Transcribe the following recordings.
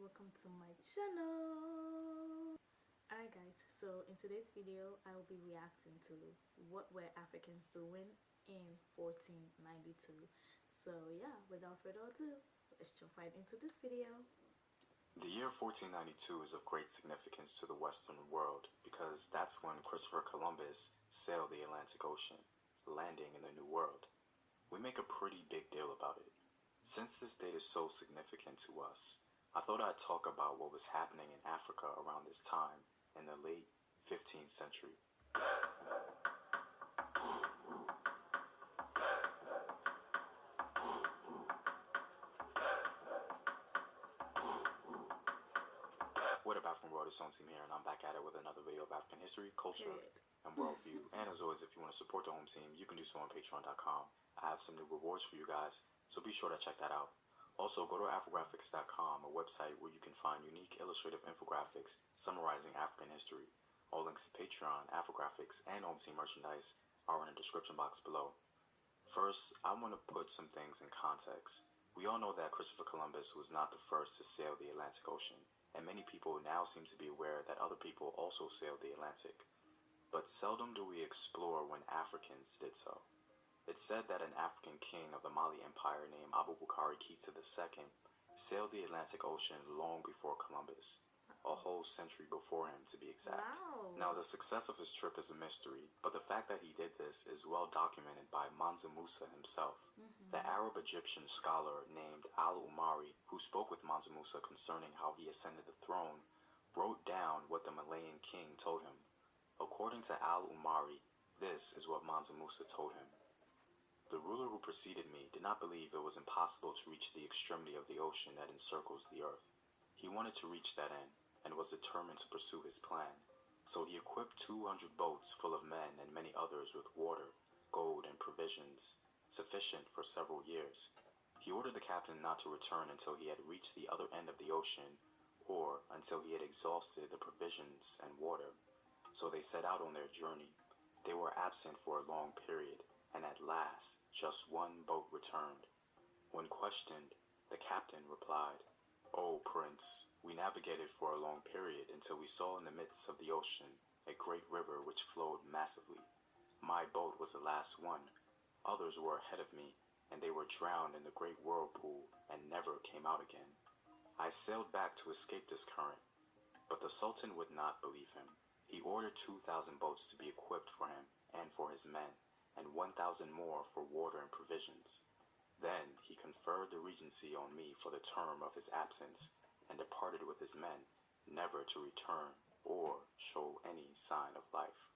welcome to my channel. Alright guys, so in today's video I will be reacting to what were Africans doing in 1492. So yeah, without further ado, let's jump right into this video. The year 1492 is of great significance to the Western world because that's when Christopher Columbus sailed the Atlantic Ocean, landing in the New World. We make a pretty big deal about it. Since this date is so significant to us, I thought I'd talk about what was happening in Africa around this time in the late 15th century. What up, African World? It's Home Team here, and I'm back at it with another video of African history, culture, and worldview. And as always, if you want to support the Home Team, you can do so on Patreon.com. I have some new rewards for you guys, so be sure to check that out. Also, go to Afrographics.com, a website where you can find unique illustrative infographics summarizing African history. All links to Patreon, Afrographics, and Home Team merchandise are in the description box below. First, I want to put some things in context. We all know that Christopher Columbus was not the first to sail the Atlantic Ocean, and many people now seem to be aware that other people also sailed the Atlantic. But seldom do we explore when Africans did so. It's said that an African king of the Mali Empire named Abubakar Keita II sailed the Atlantic Ocean long before Columbus, a whole century before him to be exact. Wow. Now, the success of his trip is a mystery, but the fact that he did this is well documented by Mansa Musa himself. The Arab-Egyptian scholar named Al-Umari, who spoke with Mansa Musa concerning how he ascended the throne, wrote down what the Malayan king told him. According to Al-Umari, this is what Mansa Musa told him. The ruler who preceded me did not believe it was impossible to reach the extremity of the ocean that encircles the earth. He wanted to reach that end, and was determined to pursue his plan. So he equipped 200 boats full of men and many others with water, gold, and provisions, sufficient for several years. He ordered the captain not to return until he had reached the other end of the ocean, or until he had exhausted the provisions and water. So they set out on their journey. They were absent for a long period, and at last just one boat returned. When questioned, the captain replied, "O Prince, we navigated for a long period until we saw in the midst of the ocean a great river which flowed massively. My boat was the last one. Others were ahead of me, and they were drowned in the great whirlpool and never came out again. I sailed back to escape this current." But the Sultan would not believe him. He ordered 2,000 boats to be equipped for him and for his men, and 1,000 more for water and provisions. Then he conferred the regency on me for the term of his absence, and departed with his men, never to return or show any sign of life.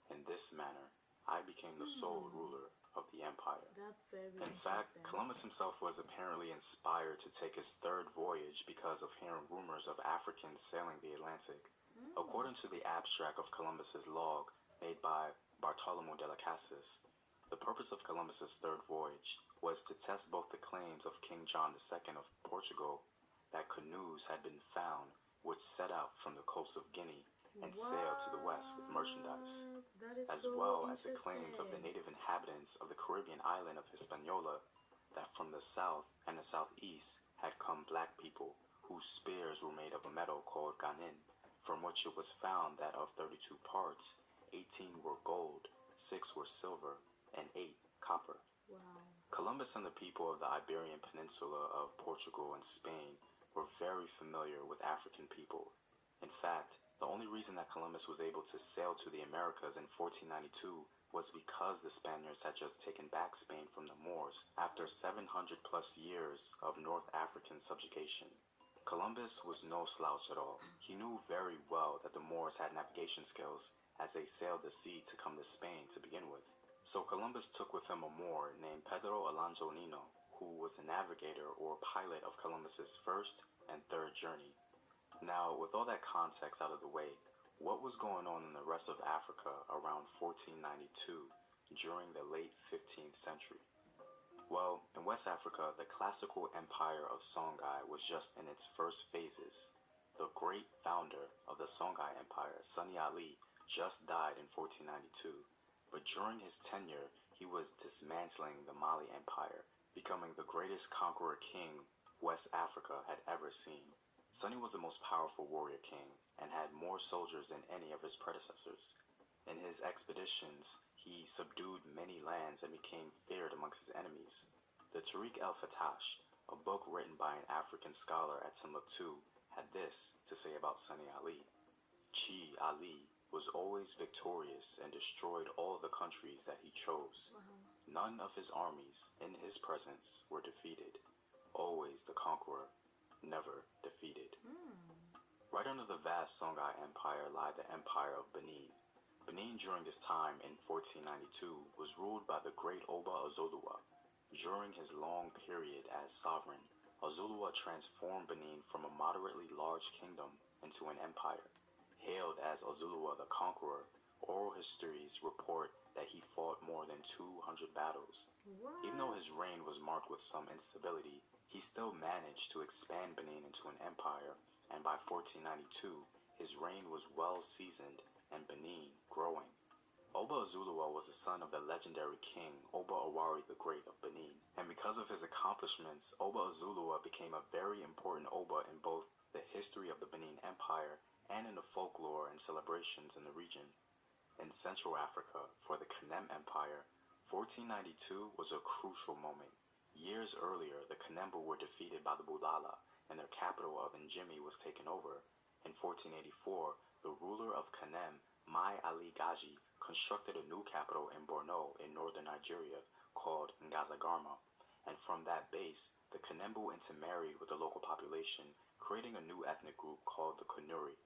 In this manner, I became the sole ruler of the empire. That's very In interesting. fact, Columbus himself was apparently inspired to take his third voyage because of hearing rumors of Africans sailing the Atlantic. According to the abstract of Columbus's log made by Bartolomeo de las Casas, the purpose of Columbus's third voyage was to test both the claims of King John II of Portugal that canoes had been found which set out from the coast of Guinea and sailed to the west with merchandise, as well as the claims of the native inhabitants of the Caribbean island of Hispaniola that from the south and the southeast had come black people whose spears were made of a metal called ganin, from which it was found that of 32 parts, 18 were gold, 6 were silver, and 8 copper. Wow. Columbus and the people of the Iberian Peninsula of Portugal and Spain were very familiar with African people. In fact, the only reason that Columbus was able to sail to the Americas in 1492 was because the Spaniards had just taken back Spain from the Moors after 700 plus years of North African subjugation. Columbus was no slouch at all. He knew very well that the Moors had navigation skills as they sailed the sea to come to Spain to begin with. So Columbus took with him a Moor named Pedro Alonso Nino, who was the navigator or pilot of Columbus's first and third journey. Now, with all that context out of the way, what was going on in the rest of Africa around 1492 during the late 15th century? Well, in West Africa, the classical empire of Songhai was just in its first phases. The great founder of the Songhai Empire, Sunny Ali, just died in 1492, but during his tenure, he was dismantling the Mali Empire, becoming the greatest conqueror king West Africa had ever seen. Sunny was the most powerful warrior king and had more soldiers than any of his predecessors. In his expeditions, he subdued many lands and became feared amongst his enemies. The Tariq el-Fatash, a book written by an African scholar at Timbuktu, had this to say about Sunny Ali. Chi Ali was always victorious and destroyed all the countries that he chose. None of his armies in his presence were defeated. Always the conqueror, never defeated. Right under the vast Songhai Empire lie the Empire of Benin. Benin during this time in 1492 was ruled by the great Oba Ozoluwa. During his long period as sovereign, Ozoluwa transformed Benin from a moderately large kingdom into an empire. Hailed as Ozoluwa the Conqueror, oral histories report that he fought more than 200 battles. What? Even though his reign was marked with some instability, he still managed to expand Benin into an empire, and by 1492, his reign was well seasoned and Benin growing. Oba Ozoluwa was the son of the legendary king Oba Owari the Great of Benin, and because of his accomplishments, Oba Ozoluwa became a very important Oba in both the history of the Benin Empire and in the folklore and celebrations in the region. In Central Africa, for the Kanem Empire, 1492 was a crucial moment. Years earlier, the Kanembu were defeated by the Bulala, and their capital of Njimi was taken over. In 1484, the ruler of Kanem, Mai Ali Gaji, constructed a new capital in Borno in northern Nigeria called Ngazagarma, and from that base, the Kanembu intermarried with the local population, creating a new ethnic group called the Kanuri.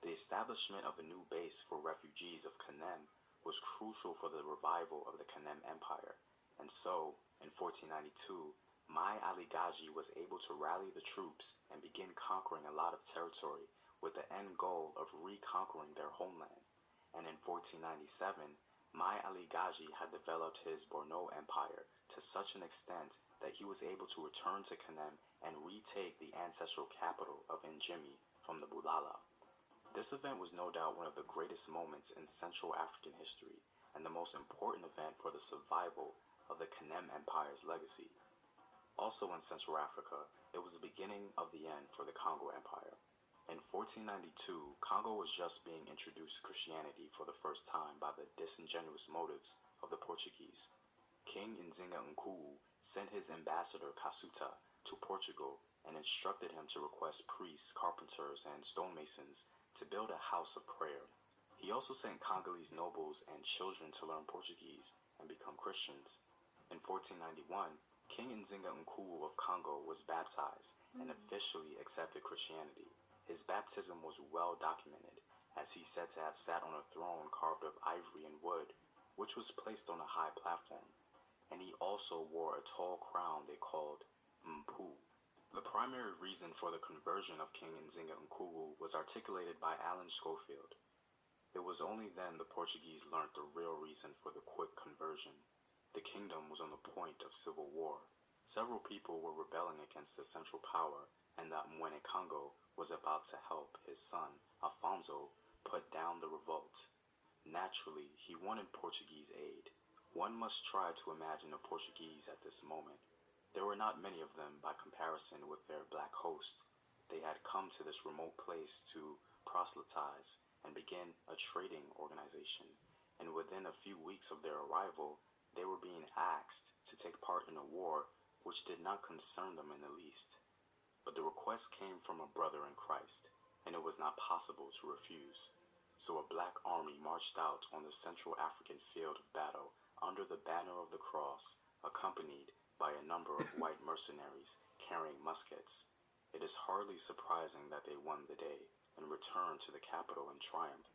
The establishment of a new base for refugees of Kanem was crucial for the revival of the Kanem Empire, and so, in 1492, Mai Ali Gaji was able to rally the troops and begin conquering a lot of territory with the end goal of reconquering their homeland. And in 1497, Mai Ali Gaji had developed his Borno Empire to such an extent that he was able to return to Kanem and retake the ancestral capital of Njimi from the Bulala. This event was no doubt one of the greatest moments in Central African history and the most important event for the survival of the Kanem Empire's legacy. Also in Central Africa, it was the beginning of the end for the Congo Empire. In 1492, Congo was just being introduced to Christianity for the first time by the disingenuous motives of the Portuguese. King Nzinga Nkuwu sent his ambassador Kasuta to Portugal and instructed him to request priests, carpenters, and stonemasons to build a house of prayer. He also sent Congolese nobles and children to learn Portuguese and become Christians. In 1491, King Nzinga Nkuwu of Congo was baptized and officially accepted Christianity. His baptism was well documented, as he's said to have sat on a throne carved of ivory and wood, which was placed on a high platform, and he also wore a tall crown they called Mpu. The primary reason for the conversion of King Nzinga Nkuwu was articulated by Alan Schofield. It was only then the Portuguese learned the real reason for the quick conversion. The kingdom was on the point of civil war. Several people were rebelling against the central power, and that Mwene Congo was about to help his son, Afonso, put down the revolt. Naturally, he wanted Portuguese aid. One must try to imagine the Portuguese at this moment. There were not many of them by comparison with their black host. They had come to this remote place to proselytize and begin a trading organization, and within a few weeks of their arrival, they were being asked to take part in a war which did not concern them in the least. But the request came from a brother in Christ, and it was not possible to refuse. So a black army marched out on the Central African field of battle under the banner of the cross, accompanied by a number of white mercenaries carrying muskets. It is hardly surprising that they won the day and returned to the capital in triumph.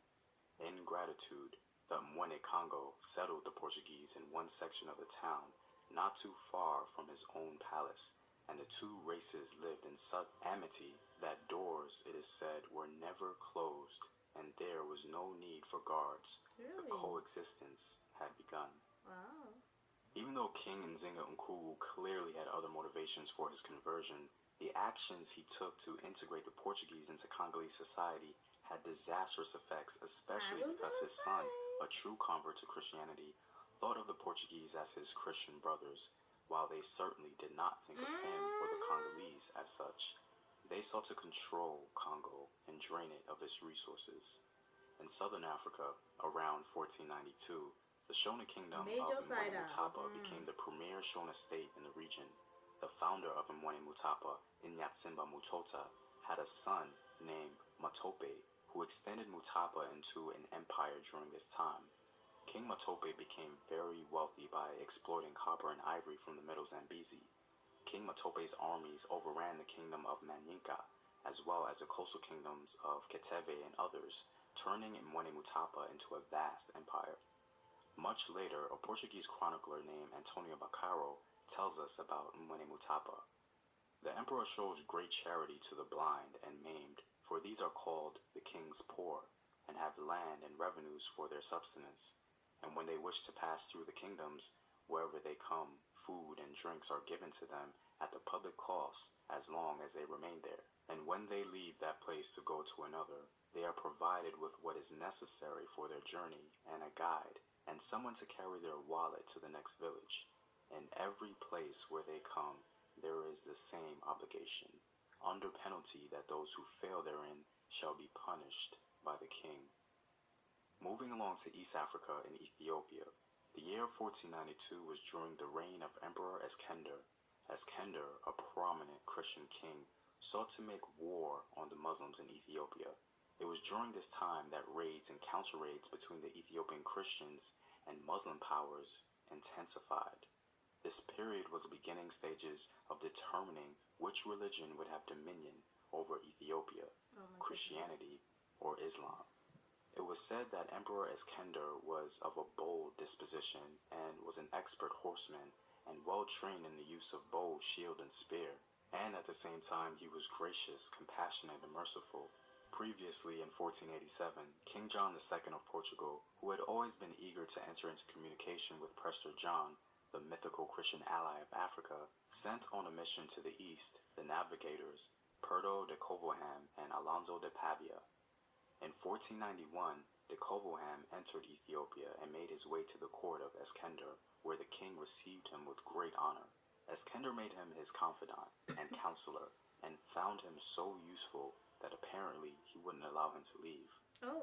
In gratitude, the Mwene Congo settled the Portuguese in one section of the town, not too far from his own palace, and the two races lived in such amity that doors, it is said, were never closed, and there was no need for guards. Really? The coexistence had begun. Wow. Even though King Nzinga Nkuwu clearly had other motivations for his conversion, the actions he took to integrate the Portuguese into Congolese society had disastrous effects, especially because his son, a true convert to Christianity, thought of the Portuguese as his Christian brothers, while they certainly did not think of him or the Congolese as such. They sought to control Congo and drain it of its resources. In southern Africa, around 1492, the Shona Kingdom of Mutapa became the premier Shona state in the region. The founder of Mutapa, Inyatsimba Mutota, had a son named Matope, who extended Mutapa into an empire during this time. King Matope became very wealthy by exploiting copper and ivory from the Middle Zambezi. King Matope's armies overran the kingdom of Manyinka, as well as the coastal kingdoms of Keteve and others, turning Mutapa into a vast empire. Much later, a Portuguese chronicler named Antonio Bacaro tells us about Mutapa. The emperor shows great charity to the blind and maimed, for these are called the king's poor, and have land and revenues for their subsistence. And when they wish to pass through the kingdoms, wherever they come, food and drinks are given to them at the public cost as long as they remain there. And when they leave that place to go to another, they are provided with what is necessary for their journey and a guide, and someone to carry their wallet to the next village. In every place where they come, there is the same obligation, under penalty that those who fail therein shall be punished by the king. Moving along to East Africa and Ethiopia, the year 1492 was during the reign of Emperor Eskender. Eskender, a prominent Christian king, sought to make war on the Muslims in Ethiopia. It was during this time that raids and counter-raids between the Ethiopian Christians and Muslim powers intensified. This period was the beginning stages of determining which religion would have dominion over Ethiopia, Christianity or Islam. It was said that Emperor Eskender was of a bold disposition and was an expert horseman and well trained in the use of bow, shield, and spear. And at the same time, he was gracious, compassionate, and merciful. Previously, in 1487, King John II of Portugal, who had always been eager to enter into communication with Prester John, the mythical Christian ally of Africa, sent on a mission to the east the navigators Perdo de Covilham and Alonso de Pavia. In 1491, de Covilham entered Ethiopia and made his way to the court of Eskender, where the king received him with great honor. Eskender made him his confidant and counselor, and found him so useful that apparently he wouldn't allow him to leave.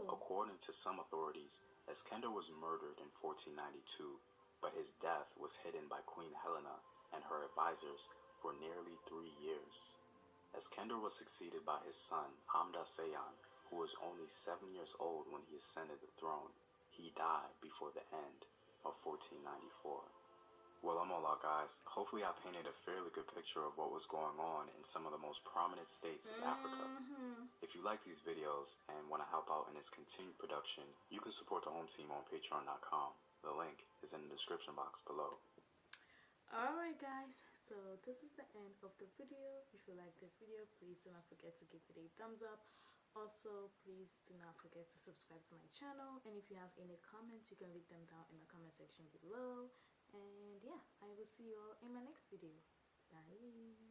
According to some authorities, Eskender was murdered in 1492, but his death was hidden by Queen Helena and her advisors for nearly 3 years. Eskender was succeeded by his son, Amda Seyon, who was only 7 years old when he ascended the throne. He died before the end of 1494. Well, I'm all out, guys. Hopefully I painted a fairly good picture of what was going on in some of the most prominent states of Africa. If you like these videos and want to help out in its continued production, you can support the home team on patreon.com. The link is in the description box below. Alright guys, so this is the end of the video. If you like this video, please do not forget to give it a thumbs up. Also, please do not forget to subscribe to my channel, and if you have any comments, you can leave them down in the comment section below. And yeah, I will see you all in my next video. Bye.